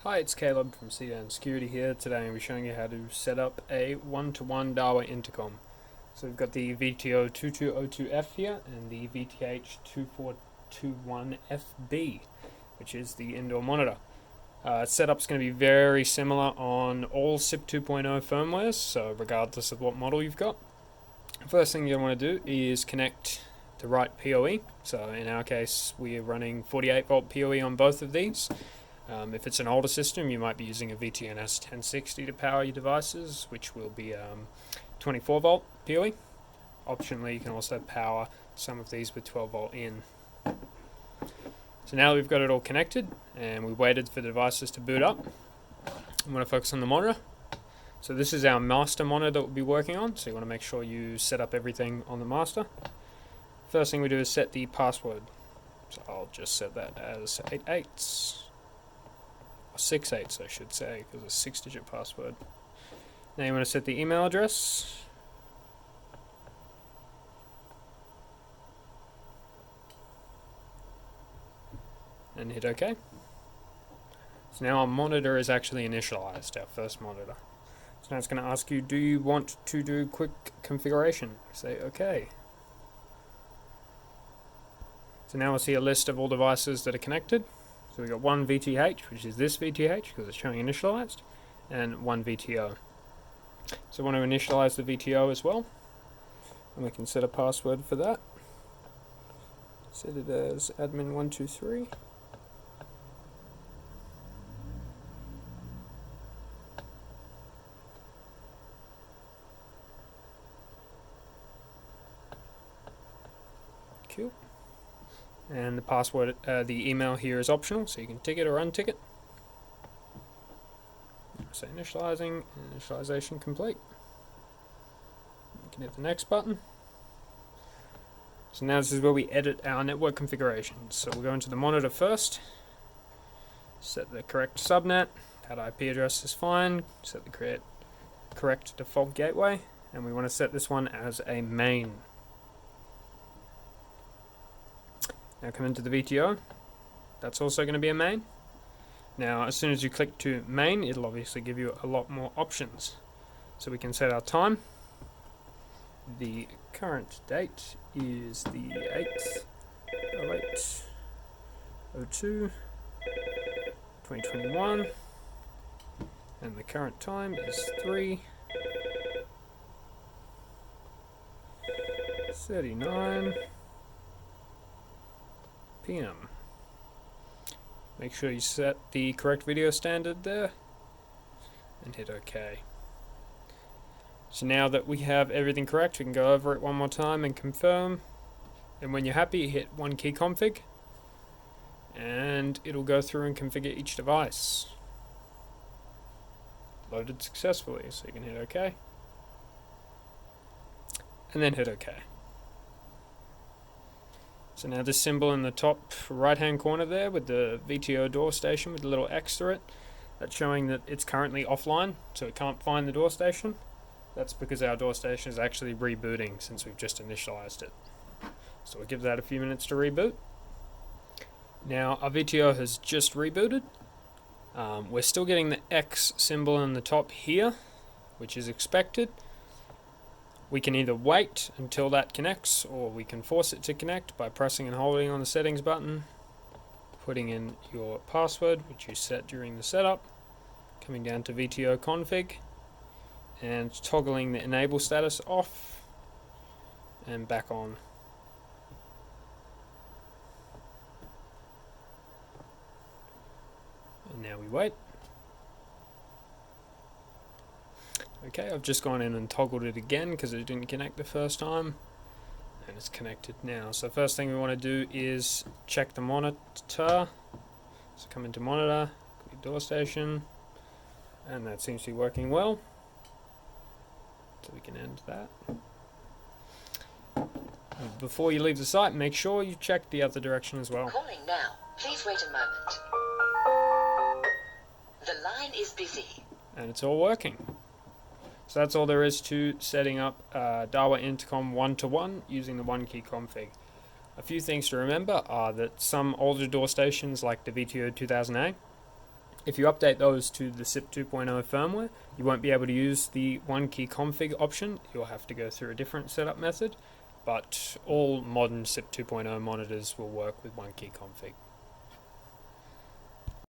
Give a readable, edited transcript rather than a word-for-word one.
Hi, it's Caleb from CDN Security here. Today I'm going to be showing you how to set up a one-to-one Dahua intercom. So we've got the VTO 2202F here and the VTH 2421FB, which is the indoor monitor. Setup's going to be very similar on all SIP 2.0 firmwares, so regardless of what model you've got. First thing you're going to want to do is connect the right PoE. So in our case, we are running 48 volt PoE on both of these. If it's an older system, you might be using a VTNS 1060 to power your devices, which will be 24 volt PoE. Optionally, you can also power some of these with 12 volt in. So now that we've got it all connected and we waited for the devices to boot up, I'm going to focus on the monitor. So this is our master monitor that we'll be working on, so you want to make sure you set up everything on the master. First thing we do is set the password. So I'll just set that as 88s. 6/8 I should say, because it's a 6-digit password. Now you want to set the email address. And hit OK. So now our monitor is actually initialized, our first monitor. So now it's going to ask you, do you want to do quick configuration? Say OK. So now we'll see a list of all devices that are connected. So we've got one VTH, which is this VTH, because it's showing initialized, and one VTO. So I want to initialize the VTO as well, and we can set a password for that. Set it as admin123. Cool. And the password, the email here is optional, so you can tick it or untick it. So initialization complete. You can hit the next button. So now this is where we edit our network configurations. So we'll go into the monitor first, set the correct subnet, that IP address is fine, set the correct default gateway, and we want to set this one as a main. Now come into the VTO, that's also going to be a main. Now as soon as you click to main, it'll obviously give you a lot more options. So we can set our time. The current date is the 8/08/02/2021, and the current time is 3:39 p.m. Make sure you set the correct video standard there and hit OK. So now that we have everything correct, we can go over it one more time and confirm. And when you're happy, hit one key config and it'll go through and configure each device. Loaded successfully, so you can hit OK and then hit OK. So now this symbol in the top right hand corner there with the VTO door station with a little X through it, that's showing that it's currently offline, so it can't find the door station. That's because our door station is actually rebooting since we've just initialized it. So we'll give that a few minutes to reboot. Now our VTO has just rebooted. We're still getting the X symbol in the top here, which is expected. We can either wait until that connects, or we can force it to connect by pressing and holding on the settings button, putting in your password, which you set during the setup, coming down to VTO config, and toggling the enable status off and back on. And now we wait. Okay, I've just gone in and toggled it again because it didn't connect the first time, and it's connected now. So first thing we want to do is check the monitor. So come into monitor, click door station, and that seems to be working well. So we can end that. And before you leave the site, make sure you check the other direction as well. Calling now. Please wait a moment. The line is busy. And it's all working. So that's all there is to setting up Dahua Intercom one-to-one using the one key config. A few things to remember are that some older door stations like the VTO 2000A If you update those to the SIP 2.0 firmware, you won't be able to use the one key config option. You'll have to go through a different setup method, but all modern SIP 2.0 monitors will work with one key config.